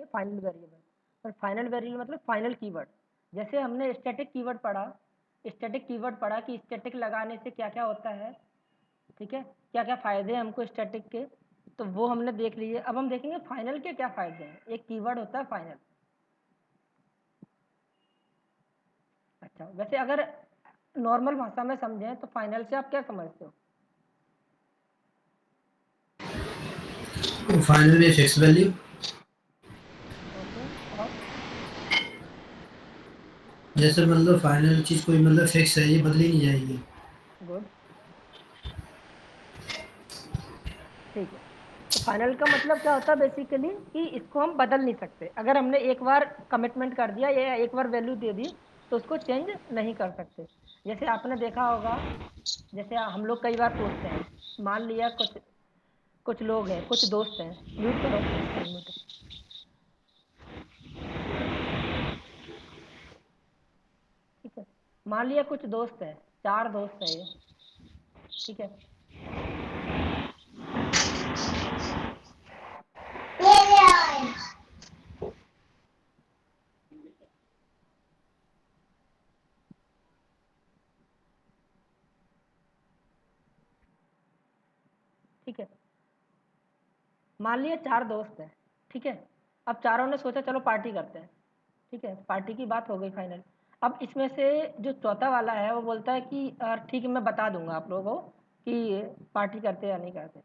Final variable. और final variable मतलब final keyword. जैसे हमने स्टैटिक कीवर्ड पढ़ा, स्टैटिक कीवर्ड पढ़ा कि स्टैटिक लगाने से क्या क्या होता है, ठीक है, क्या क्या फ़ायदे हैं हमको स्टैटिक के, तो वो हमने देख लिए। अब हम देखेंगे फाइनल के क्या फ़ायदे हैं। एक कीवर्ड होता है फाइनल। अच्छा, वैसे अगर नॉर्मल भाषा में समझें तो फाइनल से आप क्या समझते हो? फाइनल में फिक्स वैल्यू, ओके, और जैसे मतलब फाइनल चीज कोई मतलब फिक्स है, ये बदली नहीं जाएगी। गुड, ठीक है। तो फाइनल का मतलब क्या होता है बेसिकली कि इसको हम बदल नहीं सकते। अगर हमने एक बार कमिटमेंट कर दिया या एक बार वैल्यू दे दी तो उसको चेंज नहीं कर सकते। जैसे आपने देखा होगा, जैसे हम लोग कई बार पूछते हैं, मान लिया कुछ कुछ लोग हैं, कुछ दोस्त हैं, म्यूट करो, एक मिनट, ठीक है। मान लिया कुछ दोस्त है, 4 दोस्त है ये, ठीक है। ठीक है, मान लिया 4 दोस्त हैं, ठीक है। अब चारों ने सोचा चलो पार्टी करते हैं, ठीक है, पार्टी की बात हो गई फाइनल। अब इसमें से जो चौथा वाला है वो बोलता है कि ठीक है मैं बता दूंगा आप लोगों को कि पार्टी करते या नहीं करते,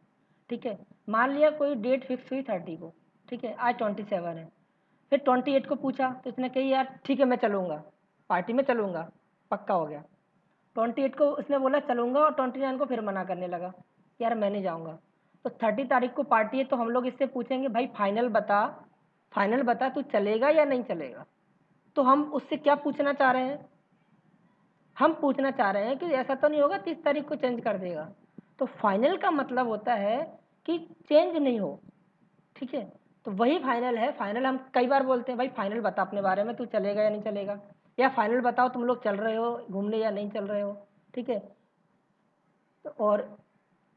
ठीक है। मान लिया कोई डेट फिक्स हुई 30 को, ठीक है, आज 27 है। फिर 28 को पूछा तो इसने कही यार ठीक है मैं चलूँगा, पार्टी में चलूँगा, पक्का हो गया। 28 को उसने बोला चलूँगा और 29 को फिर मना करने लगा कि यार मैं नहीं जाऊँगा। तो 30 तारीख को पार्टी है तो हम लोग इससे पूछेंगे भाई फाइनल बता तू चलेगा या नहीं चलेगा। तो हम उससे क्या पूछना चाह रहे हैं, हम पूछना चाह रहे हैं कि ऐसा तो नहीं होगा 30 तारीख को चेंज कर देगा। तो फाइनल का मतलब होता है कि चेंज नहीं हो, ठीक है। तो वही फाइनल है। फाइनल हम कई बार बोलते हैं भाई फाइनल बता अपने बारे में, तू चलेगा या नहीं चलेगा, या फाइनल बताओ तुम लोग चल रहे हो घूमने या नहीं चल रहे हो, ठीक है। तो और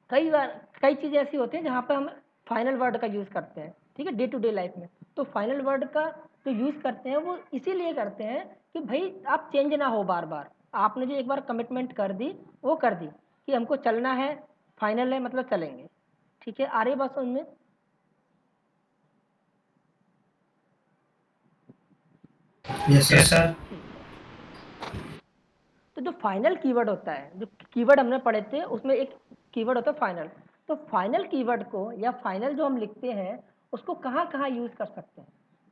कई बार कई चीज़ें ऐसी होती हैं जहाँ पे हम फाइनल वर्ड का यूज़ करते हैं, ठीक है, डे टू डे लाइफ में। तो फाइनल वर्ड का जो यूज़ करते हैं वो इसीलिए करते हैं कि भाई आप चेंज ना हो बार बार। आपने जो एक बार कमिटमेंट कर दी वो कर दी कि हमको चलना है, फाइनल है मतलब चलेंगे, ठीक है। आ रही बात समझ में? Yes sir. ठीक है। तो जो फाइनल कीवर्ड होता है, जो कीवर्ड हमने पढ़े थे उसमें एक कीवर्ड होता है फाइनल। तो फाइनल कीवर्ड को या फाइनल जो हम लिखते हैं उसको कहाँ कहाँ यूज़ कर सकते हैं,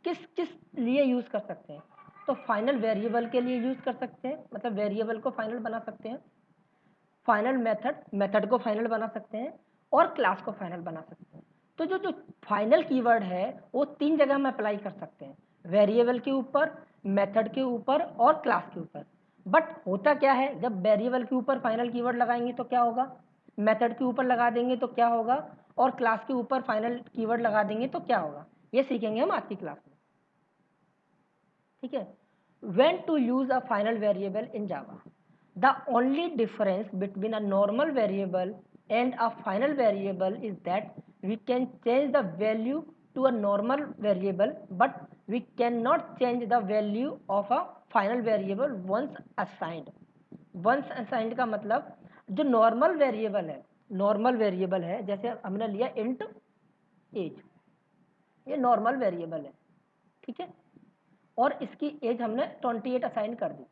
किस किस लिए यूज़ कर सकते हैं। तो फाइनल वेरिएबल के लिए यूज़ कर सकते हैं, मतलब वेरिएबल को फाइनल बना सकते हैं। फाइनल मेथड को फाइनल बना सकते हैं और क्लास को फाइनल बना सकते हैं। तो जो जो फाइनल कीवर्ड है वो 3 जगह हम अप्लाई कर सकते हैं, वेरिएबल के ऊपर, मेथड के ऊपर और क्लास के ऊपर। बट होता क्या है, जब वेरिएबल के ऊपर फाइनल कीवर्ड लगाएंगे तो क्या होगा, मेथड के ऊपर लगा देंगे तो क्या होगा, और क्लास के ऊपर फाइनल कीवर्ड लगा देंगे तो क्या होगा, ये सीखेंगे हम आज की क्लास में, ठीक है। When to use a final variable in Java? The only difference between a normal variable and a final variable is that we can change the value to a normal variable, but we cannot change the value of a final variable once assigned. Once assigned का मतलब जो normal variable है जैसे हमने लिया int as, ये normal variable है, ठीक है। और इसकी एज हमने 28 असाइन कर दी,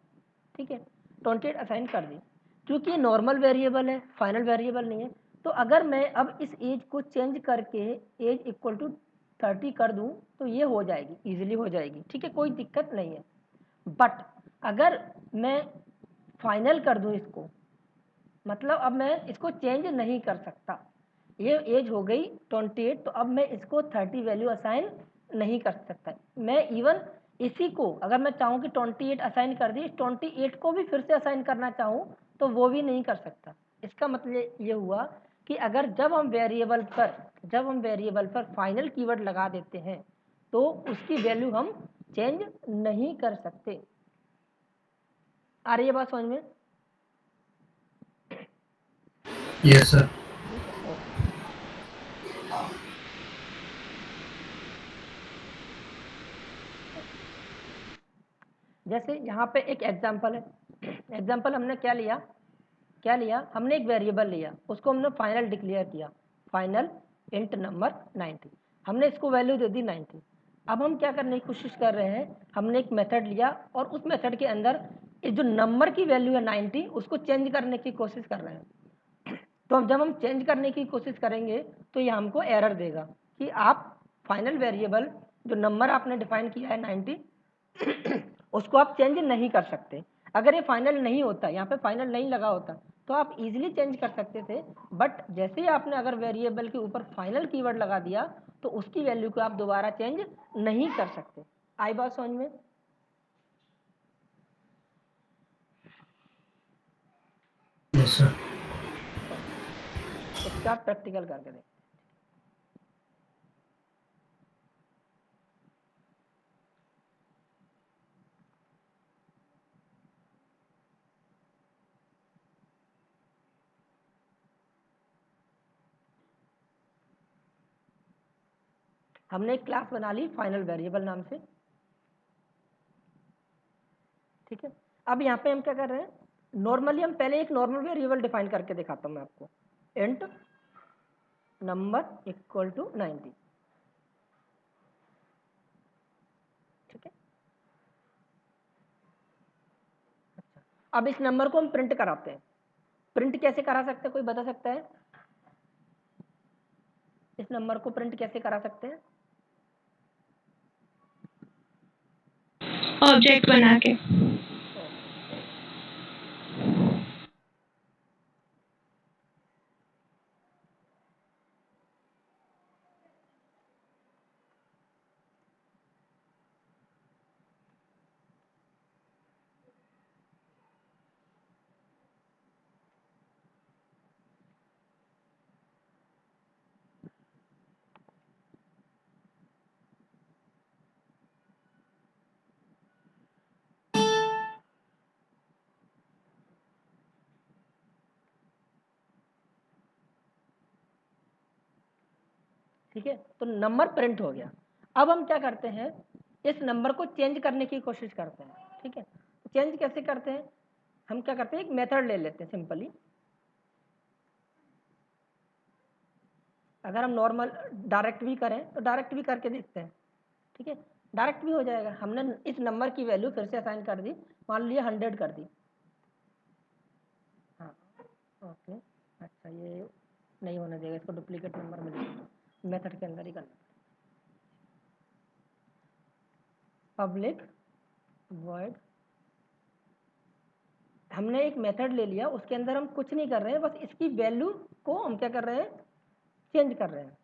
ठीक है, 28 असाइन कर दी। क्योंकि ये नॉर्मल वेरिएबल है, फाइनल वेरिएबल नहीं है। तो अगर मैं अब इस एज को चेंज करके एज इक्वल टू 30 कर दूं तो ये हो जाएगी, इजीली हो जाएगी, ठीक है, कोई दिक्कत नहीं है। बट अगर मैं फाइनल कर दूं इसको, मतलब अब मैं इसको चेंज नहीं कर सकता। ये एज हो गई 28, तो अब मैं इसको 30 वैल्यू असाइन नहीं कर सकता। मैं इवन इसी को अगर मैं चाहूँ कि 28 असाइन कर दी, 28 को भी फिर से असाइन करना चाहूँ तो वो भी नहीं कर सकता। इसका मतलब ये हुआ कि अगर जब हम वेरिएबल पर फाइनल कीवर्ड लगा देते हैं तो उसकी वैल्यू हम चेंज नहीं कर सकते। आ रही है बात समझ में? Yes sir. ठीक है, ओके। जैसे यहाँ पे एक एग्जाम्पल है, एग्जाम्पल हमने क्या लिया, हमने एक वेरिएबल लिया, उसको हमने फाइनल डिक्लेयर किया, फाइनल इंट नंबर 90, हमने इसको वैल्यू दे दी 90। अब हम क्या करने की कोशिश कर रहे हैं, हमने एक मेथड लिया और उस मेथड के अंदर जो नंबर की वैल्यू है 90 उसको चेंज करने की कोशिश कर रहे हैं। तो जब हम चेंज करने की कोशिश करेंगे तो ये हमको एरर देगा कि आप फाइनल वेरिएबल जो नंबर आपने डिफाइन किया है 90 उसको आप चेंज नहीं कर सकते। अगर ये फाइनल नहीं होता, यहाँ पे फाइनल नहीं लगा होता तो आप इजीली चेंज कर सकते थे, बट जैसे ही आपने अगर वेरिएबल के ऊपर फाइनल कीवर्ड लगा दिया तो उसकी वैल्यू को आप दोबारा चेंज नहीं कर सकते। आई बात समझ में? Yes sir. इसका आप प्रैक्टिकल करके देखें। हमने एक क्लास बना ली फाइनल वेरिएबल नाम से, ठीक है। अब यहाँ पे हम क्या कर रहे हैं, नॉर्मली हम पहले एक नॉर्मल वेरिएबल डिफाइन करके दिखाता हूँ मैं आपको, इंट नंबर इक्वल टू 90, ठीक है। अच्छा, अब इस नंबर को हम प्रिंट कराते हैं। प्रिंट कैसे करा सकते हैं, कोई बता सकता है? इस नंबर को प्रिंट कैसे करा सकते हैं? ऑब्जेक्ट बना के। ठीक है, तो नंबर प्रिंट हो गया। अब हम क्या करते हैं, इस नंबर को चेंज करने की कोशिश करते हैं, ठीक है। चेंज कैसे करते हैं, हम क्या करते हैं, एक मेथड ले लेते हैं सिंपली। अगर हम नॉर्मल डायरेक्ट भी करें तो डायरेक्ट भी करके देखते हैं, ठीक है। डायरेक्ट भी हो जाएगा। हमने इस नंबर की वैल्यू फिर से असाइन कर दी, मान लिया 100 कर दी। हाँ, ओके, अच्छा ये नहीं होने देगा, इसको डुप्लीकेट नंबर में लिखना, मेथड के अंदर ही करना। पब्लिक वॉइड, हमने एक मेथड ले लिया, उसके अंदर हम कुछ नहीं कर रहे हैं, बस इसकी वैल्यू को हम क्या कर रहे हैं, चेंज कर रहे हैं।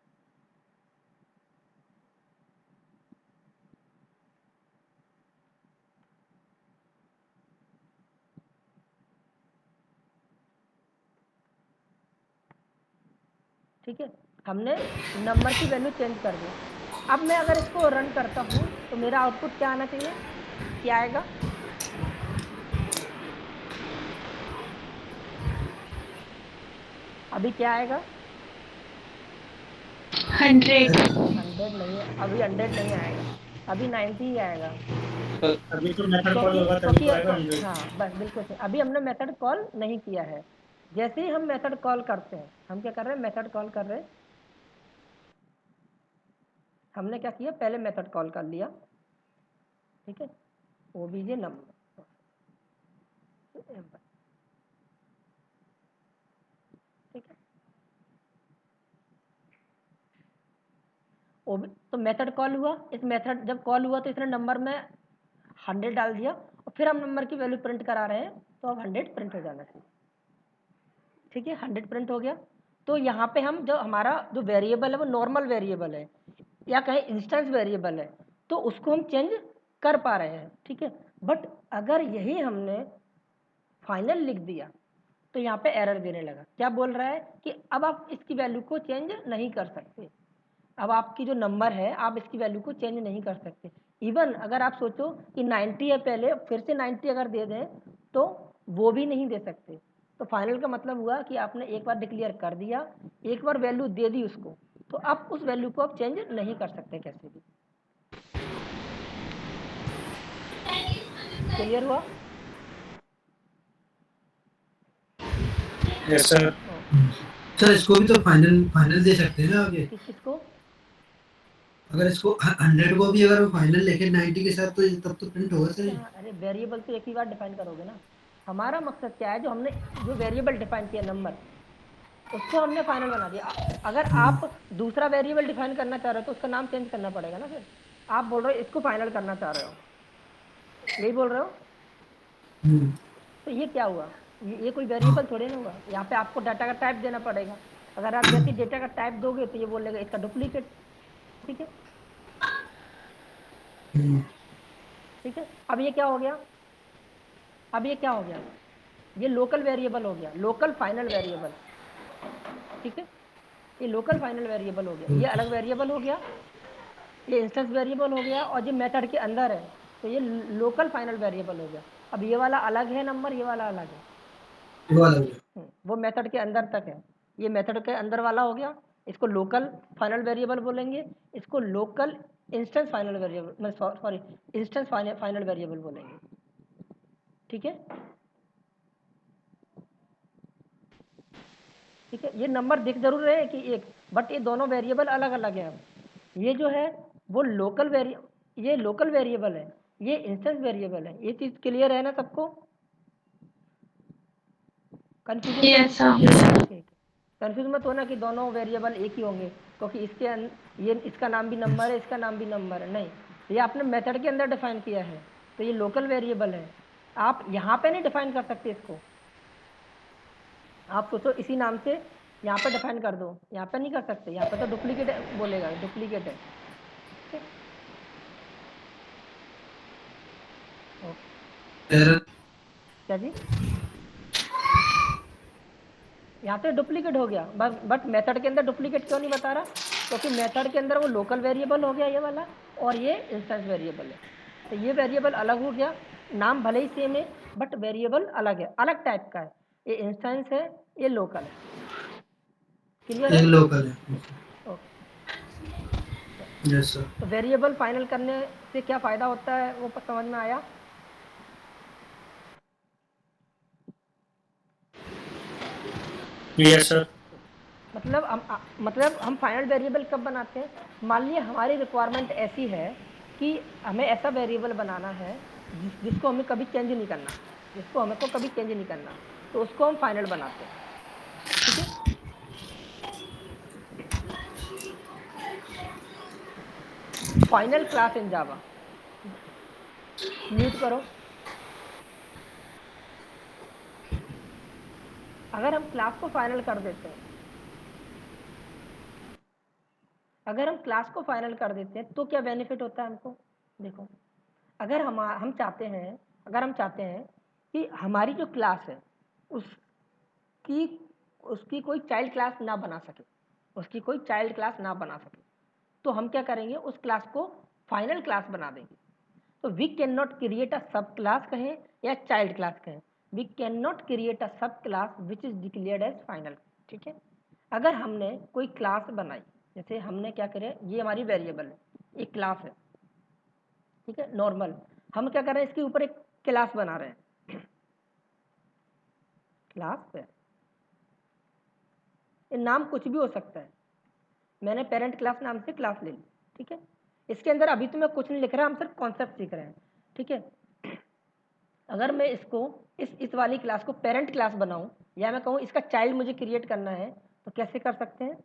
ठीक है, हमने नंबर की वैल्यू चेंज कर दी। अब मैं अगर इसको रन करता हूँ तो मेरा आउटपुट क्या आना चाहिए, क्या आएगा? अभी क्या आएगा? 100 नहीं, अभी 100 नहीं आएगा, अभी 90 ही आएगा। अभी तो मेथड कॉल होगा तभी तो आएगा 100। हाँ बस बिल्कुल सही, अभी हमने मेथड कॉल नहीं किया है। जैसे ही हम मेथड कॉल करते हैं, हम क्या कर रहे हैं, मेथड कॉल कर रहे हैं। हमने क्या किया, पहले मेथड कॉल कर लिया, ठीक है, ओबीजे नंबर, ठीक है। तो मेथड कॉल हुआ, इस मेथड जब कॉल हुआ तो इसने नंबर में 100 डाल दिया और फिर हम नंबर की वैल्यू प्रिंट करा रहे हैं, तो अब 100 प्रिंट हो जाना चाहिए, ठीक है। 100 प्रिंट हो गया। तो यहाँ पे हम जो हमारा जो वेरिएबल है वो नॉर्मल वेरिएबल है या कहें इंस्टेंस वेरिएबल है, तो उसको हम चेंज कर पा रहे हैं, ठीक है। बट अगर यही हमने फाइनल लिख दिया तो यहाँ पे एरर देने लगा। क्या बोल रहा है कि अब आप इसकी वैल्यू को चेंज नहीं कर सकते, अब आपकी जो नंबर है आप इसकी वैल्यू को चेंज नहीं कर सकते। इवन अगर आप सोचो कि 90 है पहले, फिर से 90 अगर दे दें तो वो भी नहीं दे सकते। तो फाइनल का मतलब हुआ कि आपने एक बार डिक्लेयर कर दिया, एक बार वैल्यू दे दी उसको, तो अब उस वैल्यू को आप चेंज नहीं कर सकते कैसे भी। क्लियर हुआ? Yes sir. सर इसको भी तो फाइनल फाइनल दे सकते हैं ना आगे। किसको? अगर इसको 100 को भी अगर फाइनल लेके 90 के साथ, तो तब तो प्रिंट होगा सर ये। अरे वेरिएबल तो एक ही बार डिफाइन करोगे ना। हमारा मकसद क्या है, जो हमने जो वेरिएबल डिफाइन किया नंबर, उसको हमने फाइनल बना दिया। अगर आप दूसरा वेरिएबल डिफाइन करना चाह रहे हो तो उसका नाम चेंज करना पड़ेगा ना। फिर आप बोल रहे हो इसको फाइनल करना चाह रहे हो, यही बोल रहे हो? तो ये क्या हुआ? ये कोई वेरिएबल थोड़े ना हुआ। यहाँ पे आपको डाटा का टाइप देना पड़ेगा। अगर आप जैसे डेटा का टाइप दोगे तो ये बोलेगा इसका डुप्लीकेट। ठीक है, ठीक है। अब ये क्या हो गया? अब ये क्या हो गया? ये लोकल वेरिएबल हो गया, लोकल फाइनल वेरिएबल। ठीक है, ये लोकल फाइनल वेरिएबल हो गया, ये अलग वेरिएबल हो गया, ये इंस्टेंस वेरिएबल हो गया, और ये मेथड के अंदर है तो ये लोकल फाइनल वेरिएबल हो गया। अब ये वाला अलग है नंबर, ये वाला अलग है, वो मेथड के अंदर तक है। ये मेथड के अंदर वाला हो गया, इसको लोकल फाइनल वेरिएबल बोलेंगे, इसको local instance final variable, sorry instance final variable बोलेंगे। ठीक है, ठीक है। ये नंबर दिख जरूर रहे हैं कि एक, बट ये दोनों वेरिएबल अलग अलग है। अब ये जो है वो ये लोकल वेरिएबल है, ये इंस्टेंस वेरिएबल है। ये चीज क्लियर है ना सबको? Confusion Yes, sir. ठीक, कंफ्यूज मत होना कि दोनों वेरिएबल एक ही होंगे, क्योंकि ये इसका नाम भी नंबर है, इसका नाम भी नंबर है। नहीं, ये आपने मेथड के अंदर डिफाइन किया है तो ये लोकल वेरिएबल है। आप यहाँ पे नहीं डिफाइन कर सकते इसको। आप सोचो इसी नाम से यहाँ पे डिफाइन कर दो, यहाँ पे नहीं कर सकते, यहाँ पे तो डुप्लीकेट बोलेगा, डुप्लीकेट है। ठीक है, क्या जी? यहाँ पे डुप्लीकेट हो गया, बट मेथड के अंदर डुप्लीकेट क्यों नहीं बता रहा? क्योंकि मेथड के अंदर वो लोकल वेरिएबल हो गया ये वाला, और ये इंस्टेंस वेरिएबल है। तो ये वेरिएबल अलग हो गया, नाम भले ही सेम है बट वेरिएबल अलग है, अलग टाइप का है। ये इंस्टेंस है, ये लोकल है। क्लियर है? लोकल है। Okay, yes sir. तो वेरिएबल फाइनल करने से क्या फ़ायदा होता है वो समझ में आया? Yes sir. मतलब हम फाइनल वेरिएबल कब बनाते हैं? मान लीजिए हमारी रिक्वायरमेंट ऐसी है कि हमें ऐसा वेरिएबल बनाना है जिसको हमें कभी चेंज नहीं करना, जिसको हमें को कभी चेंज नहीं करना, तो उसको हम फाइनल बनाते हैं। ठीक है, final class in Java, mute करो। अगर हम क्लास को फाइनल कर देते हैं, अगर हम क्लास को फाइनल कर देते हैं तो क्या बेनिफिट होता है हमको? देखो, अगर हम चाहते हैं, अगर हम चाहते हैं कि हमारी जो क्लास है उसकी उसकी कोई चाइल्ड क्लास ना बना सके, उसकी कोई चाइल्ड क्लास ना बना सके, तो हम क्या करेंगे? उस क्लास को फाइनल क्लास बना देंगे। तो we can not create a sub class कहें या चाइल्ड क्लास कहें, we can not create a sub class which is declared as final. ठीक है, अगर हमने कोई क्लास बनाई, जैसे हमने क्या करें, ये हमारी वेरिएबल है, एक क्लास है, ठीक है, नॉर्मल। हम क्या कर रहे हैं, इसके ऊपर एक क्लास बना रहे हैं, क्लास पे ये नाम कुछ भी हो सकता है। मैंने पेरेंट क्लास नाम से क्लास ले ली। ठीक है, इसके अंदर अभी तो मैं कुछ नहीं लिख रहा, हम सिर्फ कॉन्सेप्ट सीख रहे हैं। ठीक है, अगर मैं इसको इस वाली क्लास को पेरेंट क्लास बनाऊं, या मैं कहूं इसका चाइल्ड मुझे क्रिएट करना है, तो कैसे कर सकते हैं?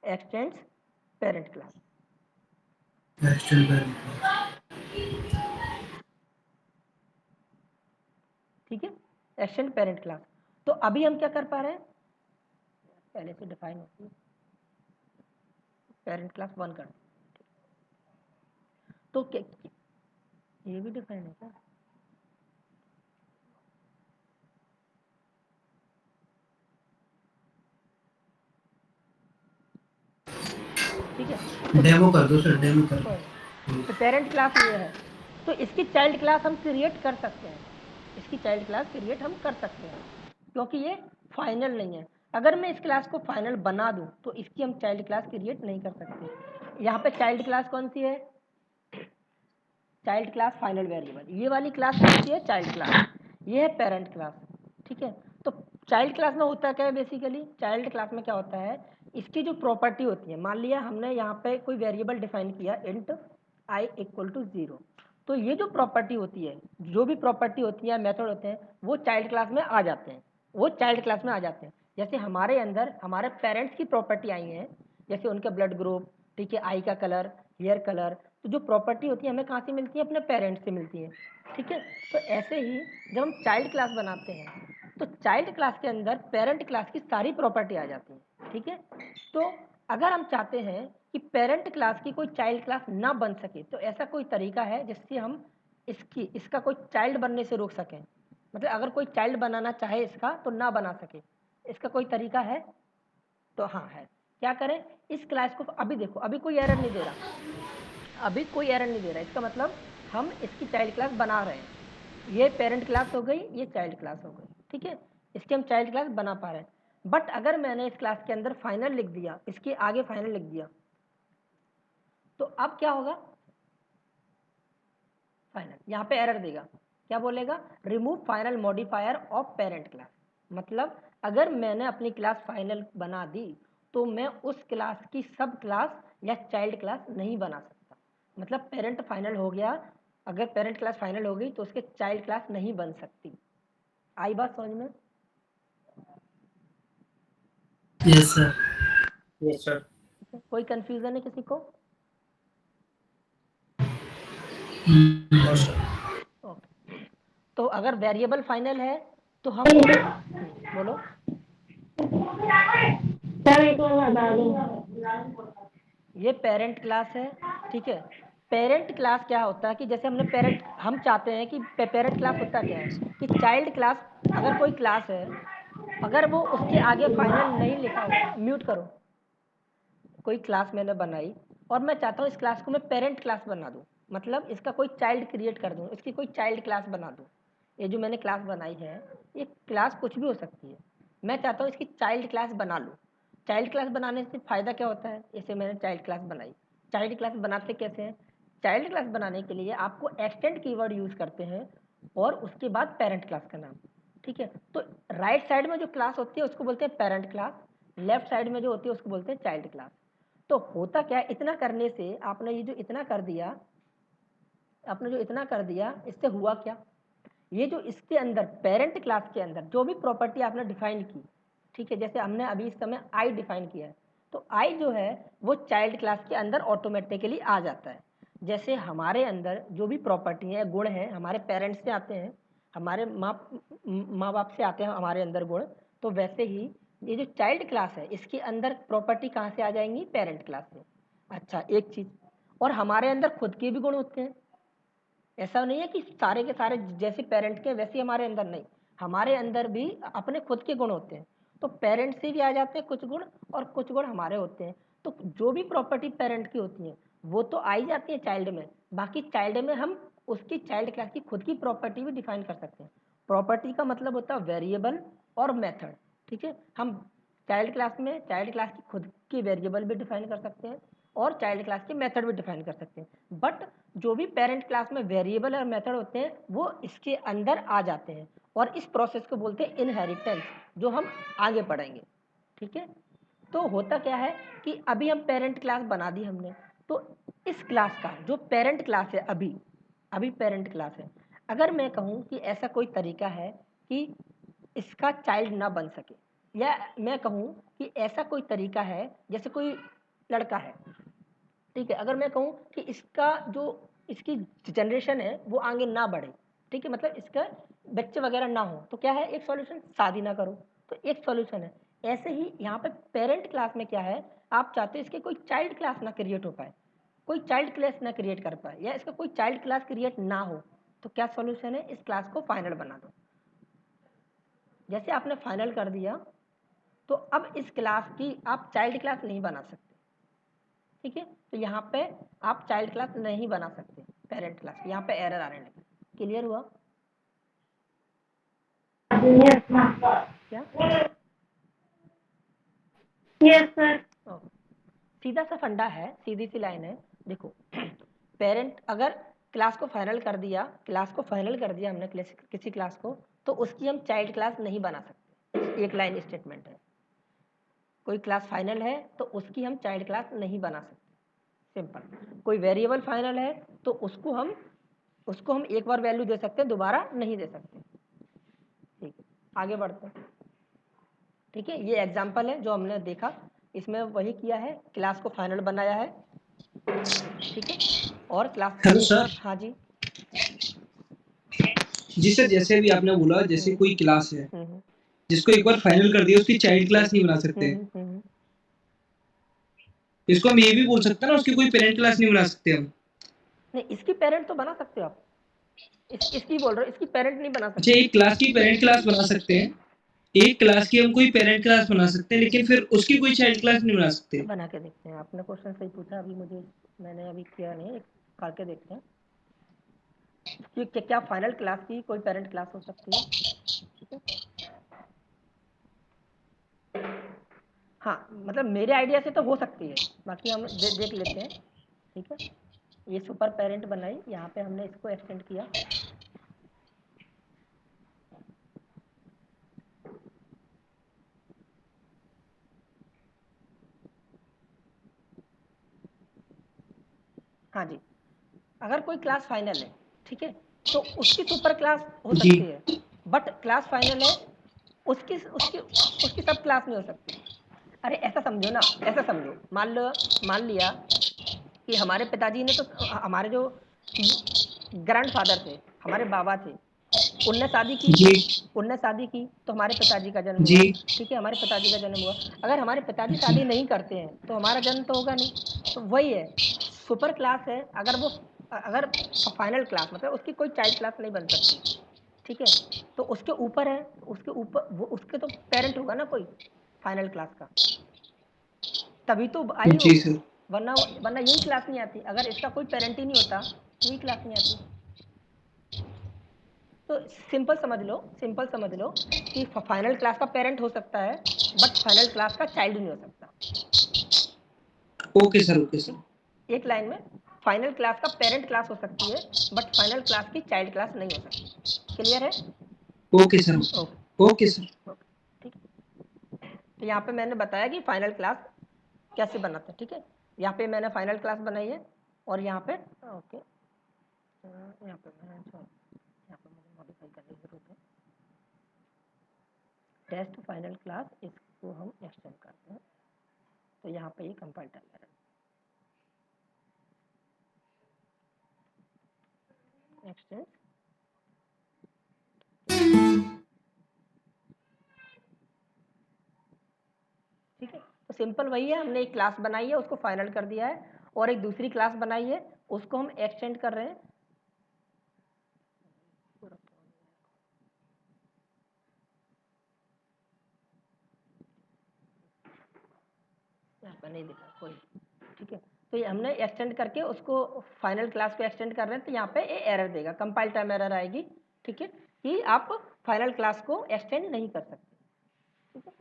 X tends parent class. ठीक है, एक्सटेंड पेरेंट क्लास। तो अभी हम क्या कर पा रहे हैं? पहले से डिफाइन होती है पेरेंट क्लास 1 कर, तो क्या ये भी डिफाइन है क्या? ठीक है, डेमो कर दो सर, डेमो कर कोई दो। नहीं। तो पेरेंट क्लास ये है, तो इसकी चाइल्ड क्लास हम क्रिएट कर सकते हैं, इसकी चाइल्ड क्लास क्रिएट हम कर सकते हैं, क्योंकि ये फाइनल नहीं है। अगर मैं इस क्लास को फाइनल बना दूं तो इसकी हम चाइल्ड क्लास क्रिएट नहीं कर सकते। यहाँ पे चाइल्ड क्लास कौन सी है? चाइल्ड क्लास फाइनल वेरिएबल, ये वाली क्लास होती है चाइल्ड क्लास, ये है पेरेंट क्लास। ठीक है, तो चाइल्ड क्लास में होता क्या है बेसिकली, चाइल्ड क्लास में क्या होता है, इसकी जो प्रॉपर्टी होती है, मान लिया हमने यहाँ पे कोई वेरिएबल डिफाइन किया इंट आई इक्वल टू 0, तो ये जो प्रॉपर्टी होती है, जो भी प्रॉपर्टी होती है, मेथड होते हैं, वो चाइल्ड क्लास में आ जाते हैं, वो चाइल्ड क्लास में आ जाते हैं। जैसे हमारे अंदर हमारे पेरेंट्स की प्रॉपर्टी आई है, जैसे उनका ब्लड ग्रुप, ठीक है, आई का कलर, हेयर कलर, तो जो प्रॉपर्टी होती है हमें कहाँ से मिलती है, अपने पेरेंट्स से मिलती है। ठीक है, तो ऐसे ही जब हम चाइल्ड क्लास बनाते हैं तो चाइल्ड क्लास के अंदर पेरेंट क्लास की सारी प्रॉपर्टी आ जाती है। ठीक है, तो अगर हम चाहते हैं कि पेरेंट क्लास की कोई चाइल्ड क्लास ना बन सके, तो ऐसा कोई तरीका है जिससे हम इसका कोई चाइल्ड बनने से रोक सकें, मतलब अगर कोई चाइल्ड बनाना चाहे इसका तो ना बना सके, इसका कोई तरीका है? तो हाँ है। क्या करें, इस क्लास को अभी देखो, अभी कोई एरर नहीं दे रहा, अभी कोई एरर नहीं दे रहा, इसका मतलब हम इसकी चाइल्ड क्लास बना रहे हैं। ये पेरेंट क्लास हो गई, ये चाइल्ड क्लास हो गई। ठीक है, इसकी हम चाइल्ड क्लास बना पा रहे हैं। बट अगर मैंने इस क्लास के अंदर फाइनल लिख दिया, इसके आगे फाइनल लिख दिया, तो अब क्या होगा, फाइनल यहाँ पे एरर देगा, क्या बोलेगा, remove final modifier of parent class. मतलब अगर मैंने अपनी क्लास फाइनल बना दी तो मैं उस क्लास की सब क्लास या चाइल्ड क्लास नहीं बना सकता। मतलब पेरेंट फाइनल हो गया, अगर पेरेंट क्लास फाइनल हो गई तो उसके चाइल्ड क्लास नहीं बन सकती। आई बात समझ में? Yes sir. Yes sir. कोई कंफ्यूजन है किसी को? ओके, तो अगर वेरिएबल फाइनल है तो हम बोलो सर एक बार बता दो। ये पेरेंट क्लास है। ठीक है, पेरेंट क्लास क्या होता है कि जैसे हमने पेरेंट, हम चाहते हैं कि पेरेंट क्लास होता क्या है कि चाइल्ड क्लास, अगर कोई क्लास है, अगर वो उसके आगे फाइनल नहीं लिखा हो, म्यूट करो, कोई क्लास मैंने बनाई और मैं चाहता हूँ इस क्लास को मैं पेरेंट क्लास बना दूँ, मतलब इसका कोई चाइल्ड क्रिएट कर दूँ, इसकी कोई चाइल्ड क्लास बना दूँ। ये जो मैंने क्लास बनाई है, ये क्लास कुछ भी हो सकती है, मैं चाहता हूँ इसकी चाइल्ड क्लास बना लूँ। चाइल्ड क्लास बनाने से फ़ायदा क्या होता है, जैसे मैंने चाइल्ड क्लास बनाई, चाइल्ड क्लास बनाते कैसे हैं, चाइल्ड क्लास बनाने के लिए आपको एक्सटेंड कीवर्ड यूज़ करते हैं और उसके बाद पेरेंट क्लास का नाम। ठीक है, तो राइट साइड में जो क्लास होती है उसको बोलते हैं पेरेंट क्लास, लेफ्ट साइड में जो होती है उसको बोलते हैं चाइल्ड क्लास। तो होता क्या है, इतना करने से आपने ये जो इतना कर दिया, आपने जो इतना कर दिया, इससे हुआ क्या, ये जो इसके अंदर पेरेंट क्लास के अंदर जो भी प्रॉपर्टी आपने डिफाइन की, ठीक है, जैसे हमने अभी इस समय आई डिफाइन किया है, तो आई जो है वो चाइल्ड क्लास के अंदर ऑटोमेटिकली आ जाता है। जैसे हमारे अंदर जो भी प्रॉपर्टी है, गुण है, हमारे पेरेंट्स से आते हैं, हमारे माँ बाप से आते हैं हमारे अंदर गुण, तो वैसे ही ये जो चाइल्ड क्लास है इसके अंदर प्रॉपर्टी कहाँ से आ जाएंगी, पेरेंट क्लास से। अच्छा, एक चीज़ और, हमारे अंदर खुद के भी गुण होते हैं, ऐसा नहीं है कि सारे के सारे जैसे पेरेंट के वैसे हमारे अंदर, नहीं, हमारे अंदर भी अपने खुद के गुण होते हैं। तो पेरेंट से भी आ जाते हैं कुछ गुण और कुछ गुण हमारे होते हैं। तो जो भी प्रॉपर्टी पेरेंट की होती है वो तो आ ही जाती है चाइल्ड में, बाकी चाइल्ड में हम उसकी चाइल्ड क्लास की खुद की प्रॉपर्टी भी डिफाइन कर सकते हैं। प्रॉपर्टी का मतलब होता है वेरिएबल और मेथड। ठीक है, हम चाइल्ड क्लास में चाइल्ड क्लास की खुद की वेरिएबल भी डिफाइन कर सकते हैं और चाइल्ड क्लास के मेथड भी डिफाइन कर सकते हैं। बट जो भी पेरेंट क्लास में वेरिएबल और मेथड होते हैं वो इसके अंदर आ जाते हैं और इस प्रोसेस को बोलते हैं इनहेरिटेंस, जो हम आगे पढ़ेंगे। ठीक है, तो होता क्या है कि अभी हम पेरेंट क्लास बना दी हमने, तो इस क्लास का जो पेरेंट क्लास है, अभी अभी पेरेंट क्लास है, अगर मैं कहूँ कि ऐसा कोई तरीका है कि इसका चाइल्ड ना बन सके, या मैं कहूँ कि ऐसा कोई तरीका है, जैसे कोई लड़का है, ठीक है, अगर मैं कहूँ कि इसका जो इसकी जनरेशन है वो आगे ना बढ़े, ठीक है, मतलब इसका बच्चे वगैरह ना हो, तो क्या है एक सॉल्यूशन, शादी ना करो, तो एक सॉल्यूशन है। ऐसे ही यहाँ पे पेरेंट क्लास में क्या है, आप चाहते हो इसके कोई चाइल्ड क्लास ना क्रिएट हो पाए, कोई चाइल्ड क्लास ना क्रिएट कर पाए, या इसका कोई चाइल्ड क्लास क्रिएट ना हो, तो क्या सॉल्यूशन है, इस क्लास को फाइनल बना दो। जैसे आपने फाइनल कर दिया तो अब इस क्लास की आप चाइल्ड क्लास नहीं बना सकते। ठीक है, तो यहाँ पे आप चाइल्ड क्लास नहीं बना सकते पेरेंट क्लास, यहाँ पे एरर आ रहे हैं। क्लियर हुआ क्या? Yes sir. सीधा सा फंडा है, सीधी सी लाइन है, देखो पेरेंट, अगर क्लास को फाइनल कर दिया, हमने किसी क्लास को, तो उसकी हम चाइल्ड क्लास नहीं बना सकते। एक लाइन स्टेटमेंट है, कोई क्लास फाइनल है तो उसकी हम चाइल्ड क्लास नहीं बना सकते, सिंपल। कोई वेरिएबल फाइनल है तो उसको हम एक बार वैल्यू दे सकते हैं, दोबारा नहीं दे सकते। ठीक है, आगे बढ़ते हैं। ठीक है, ये एग्जाम्पल है जो हमने देखा, इसमें वही किया है, क्लास को फाइनल बनाया है। ठीक है, और क्लास, हेलो सर। हाँ जी जी सर, जैसे अभी आपने बोला, जैसे कोई क्लास है जिसको एक बार फाइनल कर दिया, उसकी चाइल्ड क्लास नहीं बना सकते। इसको हम ये भी बोल सकते हैं ना, उसकी कोई पेरेंट क्लास नहीं बना सकते हम। नहीं, इसकी पेरेंट तो बना सकते हो आप, इसकी बोल रहे हो, इसकी पेरेंट नहीं बना अच्छा, सकते। एक क्लास की पेरेंट क्लास बना सकते हैं, एक क्लास की हम कोई पेरेंट क्लास बना सकते हैं, लेकिन फिर उसकी कोई चाइल्ड क्लास नहीं बना सकते। बना के देखते हैं, आपने क्वेश्चन सही पूछा, अभी मैंने अभी किया नहीं, करके देखते हैं कि क्या फाइनल क्लास की कोई पेरेंट क्लास हो सकती है। ठीक है, हाँ, मतलब मेरे आइडिया से तो हो सकती है, बाकी हम देख लेते हैं। ठीक है, ये सुपर पेरेंट बनाई, यहाँ पे हमने इसको एक्सटेंड किया। हाँ जी, अगर कोई क्लास फाइनल है, ठीक है, तो उसकी सुपर क्लास हो जी। सकती है, बट क्लास फाइनल है, उसकी उसकी उसकी सब क्लास नहीं हो सकती। अरे ऐसा समझो ना, ऐसा समझो, मान लिया कि हमारे पिताजी ने, तो हमारे जो ग्रैंडफादर थे, हमारे बाबा थे, उनने शादी की, जी। तो हमारे पिताजी का जन्म हुआ। जी। ठीक है, हमारे पिताजी का जन्म हुआ। अगर हमारे पिताजी शादी नहीं करते हैं तो हमारा जन्म तो होगा नहीं। तो वही है, सुपर क्लास है, अगर फाइनल क्लास मतलब उसकी कोई चाइल्ड क्लास नहीं बन सकती। ठीक है, तो उसके ऊपर है, उसके तो पेरेंट होगा ना कोई फाइनल क्लास का, तभी तो आई जी होगी, सर। वरना यही क्लास नहीं आती। अगर इसका कोई पेरेंट ही नहीं होता तो यही क्लास नहीं आती। तो सिंपल समझ लो कि फाइनल क्लास का पेरेंट हो सकता है, बट फाइनल क्लास का चाइल्ड नहीं हो सकता। Okay sir, okay sir. एक लाइन में, फाइनल क्लास का पेरेंट क्लास हो सकती है, बट फाइनल क्लास की चाइल्ड क्लास नहीं हो सकती। क्लियर है? Okay sir. Okay, okay sir. ठीक है। तो यहाँ पे मैंने बताया कि फाइनल क्लास कैसे बनाते हैं। ठीक है, यहाँ पे मैंने फाइनल क्लास बनाई है, और यहाँ पे ओके, यहाँ पे मुझे मॉडिफाई करने की जरूरत है। टेस्ट फाइनल क्लास, इसको हम एक्सटेंड करते हैं, तो यहाँ पे ये कंपाइल टाइम एरर, एक्सटेंड। ठीक है, तो सिंपल वही है, हमने एक क्लास बनाई है, उसको फाइनल कर दिया है, और एक दूसरी क्लास बनाई है, उसको हम एक्सटेंड कर रहे हैं। यहाँ पर नहीं दिखा कोई। ठीक है, तो ये हमने एक्सटेंड करके उसको फाइनल क्लास को एक्सटेंड कर रहे हैं, तो यहाँ पे ये एरर देगा, कंपाइल टाइम एरर आएगी। ठीक है, कि आप फाइनल क्लास को एक्सटेंड नहीं कर सकते। ठीक है,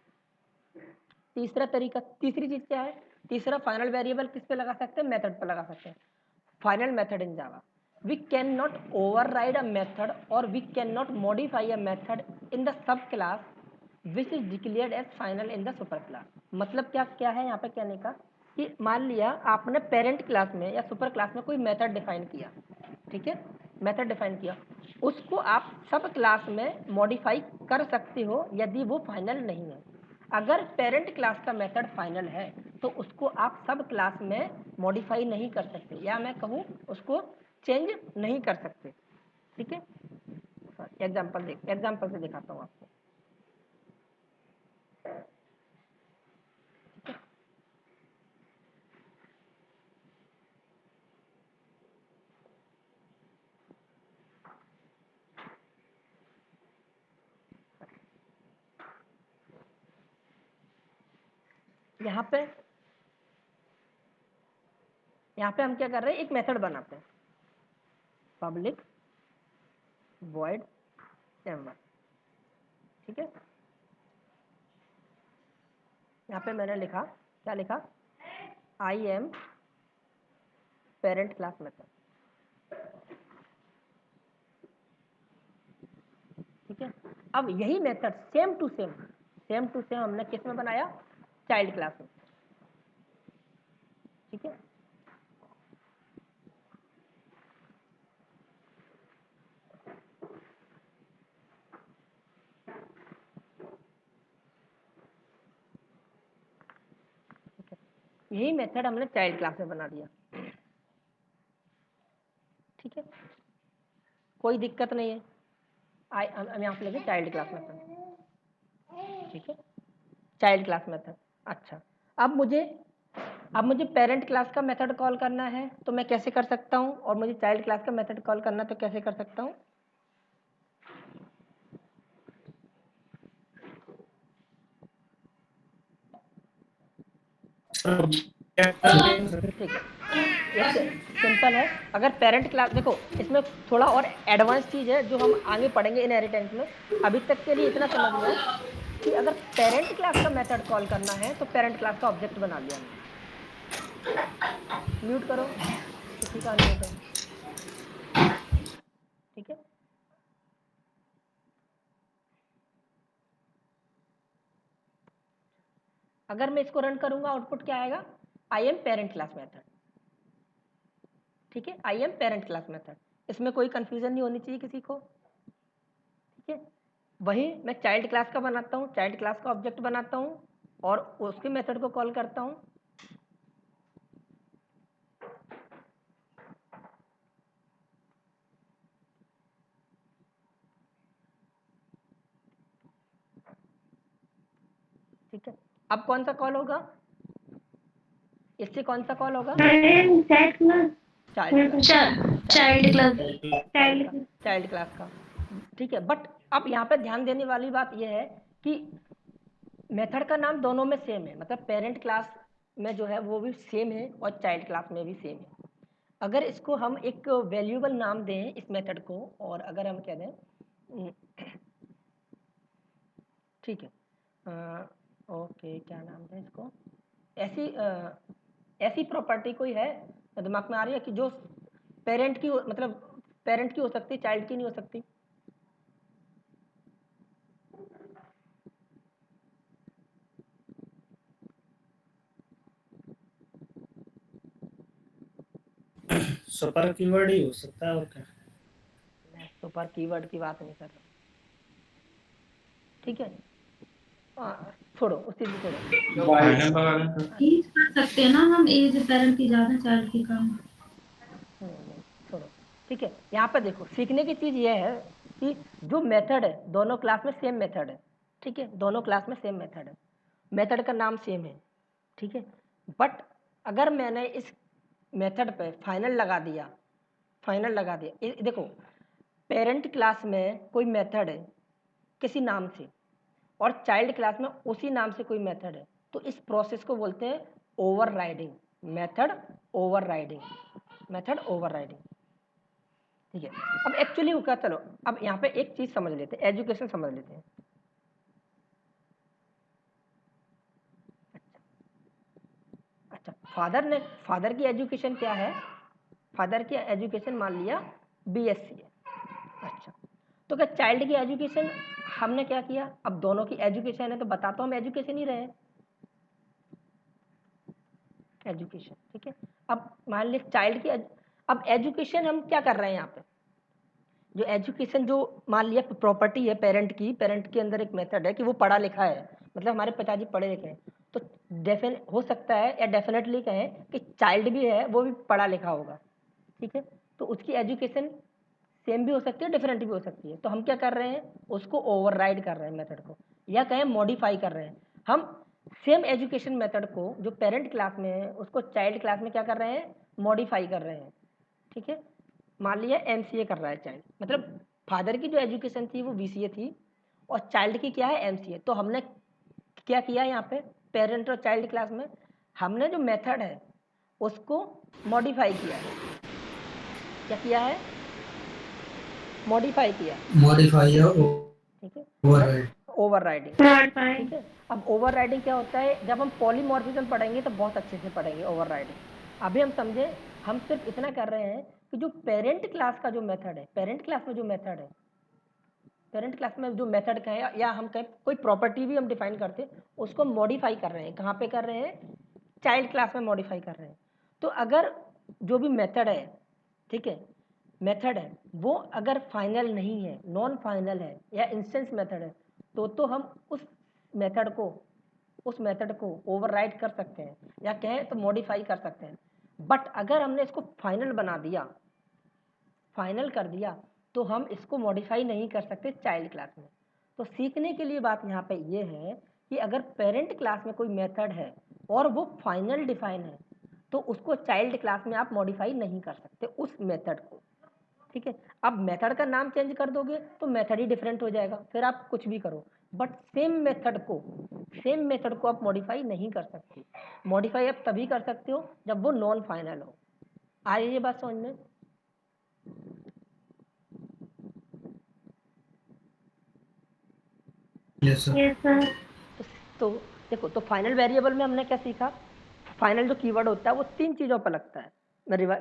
तीसरी चीज क्या है? तीसरा, फाइनल वेरिएबल किस पे लगा सकते हैं? मेथड पे लगा सकते हैं। Final method in Java, we cannot override a method or we cannot modify a method in the subclass which is declared as final in the superclass। मतलब क्या है यहाँ पे कहने का, कि मान लिया आपने पेरेंट क्लास में या सुपर क्लास में कोई मेथड डिफाइन किया। ठीक है, मेथड डिफाइन किया, उसको आप सब क्लास में मॉडिफाई कर सकते हो यदि वो फाइनल नहीं है। अगर पेरेंट क्लास का मेथड फाइनल है तो उसको आप सब क्लास में मॉडिफाई नहीं कर सकते, या मैं कहूँ उसको चेंज नहीं कर सकते। ठीक है, एग्जाम्पल से दिखाता हूँ आपको। यहाँ पे हम क्या कर रहे हैं, एक मेथड बनाते हैं, पब्लिक वॉइड m1। ठीक है, यहाँ पे मैंने लिखा, क्या लिखा? I am parent class method. ठीक है। अब यही मेथड सेम टू सेम हमने किस में बनाया, चाइल्ड क्लास में, ठीक है। यही मेथड हमने चाइल्ड क्लास में बना दिया, ठीक है, कोई दिक्कत नहीं है। हम यहाँ पे लेंगे चाइल्ड क्लास मेथड, ठीक है, चाइल्ड क्लास मेथड। अच्छा, अब मुझे पेरेंट क्लास का मेथड कॉल करना है तो मैं कैसे कर सकता हूँ, और मुझे चाइल्ड क्लास का मेथड कॉल करना है तो कैसे कर सकता हूँ। ठीक है, ये सिंपल है। अगर पेरेंट क्लास, देखो इसमें थोड़ा और एडवांस चीज़ है जो हम आगे पढ़ेंगे इनहेरिटेंस में। अभी तक के लिए इतना समझ लो कि अगर पेरेंट क्लास का मेथड कॉल करना है तो पेरेंट क्लास का ऑब्जेक्ट बना लिया हमने। म्यूट करो, किसी का अनम्यूट है, ठीक है। अगर मैं इसको रन करूंगा आउटपुट क्या आएगा, I am parent class method, ठीक है, I am parent class method. इसमें कोई कंफ्यूजन नहीं होनी चाहिए किसी को, ठीक है। वही मैं चाइल्ड क्लास का बनाता हूँ, चाइल्ड क्लास का ऑब्जेक्ट बनाता हूँ और उसके मेथड को कॉल करता हूँ, ठीक है। अब कौन सा कॉल होगा, इससे कौन सा कॉल होगा, चाइल्ड क्लास, चाइल्ड क्लास का, ठीक है। बट अब यहाँ पे ध्यान देने वाली बात यह है कि मेथड का नाम दोनों में सेम है, मतलब पेरेंट क्लास में जो है वो भी सेम है और चाइल्ड क्लास में भी सेम है। अगर इसको हम एक वैल्यूएबल नाम दें इस मेथड को, और अगर हम कह दें, ठीक है, ओके क्या नाम दें इसको, ऐसी प्रॉपर्टी कोई है दिमाग में आ रही है कि जो पेरेंट की मतलब पेरेंट की हो सकती, चाइल्ड की नहीं हो सकती। सुपर कीवर्ड ही हो सकता है और क्या। मैं सुपर कीवर्ड की बात नहीं कर रहा, ठीक है। छोड़ो उस चीज को छोड़ो, एज कर सकते हैं ना हम, एज पेरेंट की ज्यादा चाइल्ड की कम। नहीं छोड़ो, ठीक है। यहाँ पे देखो सीखने की चीज ये है कि जो मेथड है दोनों क्लास में सेम मेथड है, ठीक है, दोनों क्लास में सेम मेथड है, मेथड का नाम सेम है, ठीक है। बट अगर मैंने इस मेथड पे फाइनल लगा दिया, देखो पेरेंट क्लास में कोई मेथड है किसी नाम से और चाइल्ड क्लास में उसी नाम से कोई मेथड है, तो इस प्रोसेस को बोलते हैं ओवरराइडिंग, मेथड ओवरराइडिंग, ठीक है। अब एक्चुअली होगा, चलो अब यहाँ पे एक चीज समझ लेते हैं, एजुकेशन समझ लेते हैं। अच्छा, फादर की एजुकेशन क्या है, फादर की एजुकेशन मान लिया बीएससी है। अच्छा, तो क्या चाइल्ड की एजुकेशन हमने क्या किया, अब दोनों की एजुकेशन है तो बता तो हम एजुकेशन ही रहे, एजुकेशन, ठीक है। अब मान लीजिए चाइल्ड की अब एजुकेशन हम क्या कर रहे हैं यहाँ पे, जो एजुकेशन जो मान लिया प्रॉपर्टी है पेरेंट की, पेरेंट के अंदर एक मेथड है कि वो पढ़ा लिखा है, मतलब हमारे पिताजी पढ़े लिखे हैं, तो हो सकता है या डेफिनेटली कहें कि चाइल्ड भी है वो भी पढ़ा लिखा होगा, ठीक है। तो उसकी एजुकेशन सेम भी हो सकती है, डिफरेंट भी हो सकती है। तो हम क्या कर रहे हैं, उसको ओवरराइड कर रहे हैं मेथड को, या कहें मॉडिफाई कर रहे हैं। हम सेम एजुकेशन मेथड को जो पेरेंट क्लास में है उसको चाइल्ड क्लास में क्या कर रहे हैं, मॉडिफाई कर रहे हैं, ठीक है। मान लिया एमसीए कर रहा है चाइल्ड, मतलब फादर की जो एजुकेशन थी वो बीसीए थी और चाइल्ड की क्या है, एमसीए। तो हमने क्या किया यहाँ पे पेरेंट और चाइल्ड क्लास में, हमने जो मेथड है उसको मॉडिफाई किया है, क्या किया है, मॉडिफाई किया, ठीक है, ओवरराइडिंग, ठीक है। अब ओवरराइडिंग क्या होता है, जब हम पॉलीमॉर्फिज्म पढ़ेंगे तो बहुत अच्छे से पढ़ेंगे ओवरराइडिंग। अभी हम समझे, हम सिर्फ इतना कर रहे हैं कि जो पेरेंट क्लास का जो मेथड है, पेरेंट क्लास में जो मेथड है, पेरेंट क्लास में जो मेथड का है या हम कहें कोई प्रॉपर्टी भी हम डिफाइन करते हैं उसको मॉडिफाई कर रहे हैं। कहाँ पे कर रहे हैं? चाइल्ड क्लास में मॉडिफाई कर रहे हैं। तो अगर जो भी मेथड है, ठीक है, मेथड है वो अगर फाइनल नहीं है, नॉन फाइनल है या इंस्टेंस मेथड है, तो हम उस मेथड को ओवरराइड कर सकते हैं या कहें तो मॉडिफाई कर सकते हैं। बट अगर हमने इसको फाइनल बना दिया, फाइनल कर दिया, तो हम इसको मॉडिफाई नहीं कर सकते चाइल्ड क्लास में। तो सीखने के लिए बात यहाँ पे ये है कि अगर पेरेंट क्लास में कोई मेथड है और वो फाइनल डिफाइन है तो उसको चाइल्ड क्लास में आप मॉडिफाई नहीं कर सकते उस मेथड को, ठीक है। अब मेथड का नाम चेंज कर दोगे तो मेथड ही डिफरेंट हो जाएगा, फिर आप कुछ भी करो, बट सेम मेथड को आप मॉडिफाई नहीं कर सकते। मॉडिफाई आप तभी कर सकते हो जब वो नॉन फाइनल हो। आ रही है बात समझ में? Yes sir. Yes sir. तो देखो, तो फाइनल वेरिएबल में हमने क्या सीखा? फाइनल जो कीवर्ड होता है वो 3 चीज़ों पर लगता है।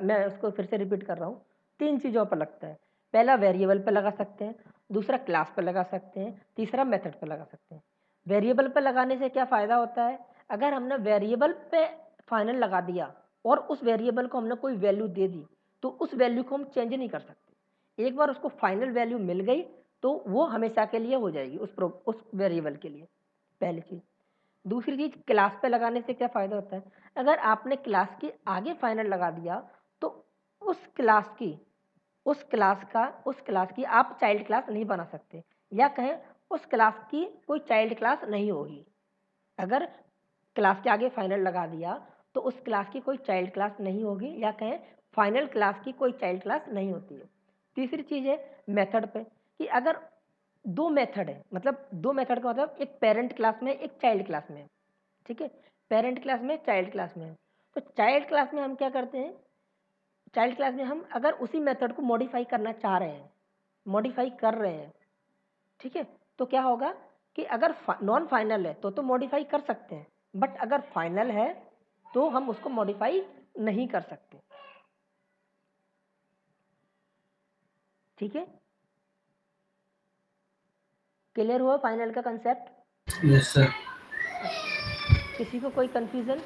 मैं उसको फिर से रिपीट कर रहा हूँ, 3 चीज़ों पर लगता है। पहला वेरिएबल पर लगा सकते हैं, दूसरा क्लास पर लगा सकते हैं, तीसरा मेथड पर लगा सकते हैं। वेरिएबल पर लगाने से क्या फ़ायदा होता है? अगर हमने वेरिएबल पे फाइनल लगा दिया और उस वेरिएबल को हमने कोई वैल्यू दे दी तो उस वैल्यू को हम चेंज नहीं कर सकते। एक बार उसको फाइनल वैल्यू मिल गई तो वो हमेशा के लिए हो जाएगी उस वेरिएबल के लिए, पहली चीज़। दूसरी चीज़, क्लास पे लगाने से क्या फ़ायदा होता है? अगर आपने क्लास के आगे फाइनल लगा दिया तो उस क्लास की आप चाइल्ड क्लास नहीं बना सकते, या कहें उस क्लास की कोई चाइल्ड क्लास नहीं होगी। अगर क्लास के आगे फाइनल लगा दिया तो उस क्लास की कोई चाइल्ड क्लास नहीं होगी, या कहें फाइनल क्लास की कोई चाइल्ड क्लास नहीं होती है। तीसरी चीज़ है मेथड पे, कि अगर 2 मेथड है, मतलब 2 मेथड का मतलब एक पेरेंट क्लास में एक चाइल्ड क्लास में, ठीक है, पेरेंट क्लास में चाइल्ड क्लास में। तो चाइल्ड क्लास में हम क्या करते हैं? चाइल्ड क्लास में हम अगर उसी मेथड को मॉडिफाई करना चाह रहे हैं, मॉडिफाई कर रहे हैं, ठीक है, तो क्या होगा कि अगर नॉन फाइनल है तो मॉडिफाई कर सकते हैं, बट अगर फाइनल है तो हम उसको मॉडिफाई नहीं कर सकते, ठीक है। क्लियर हुआ फाइनल का कंसेप्ट? Yes sir. किसी को कोई कंफ्यूजन?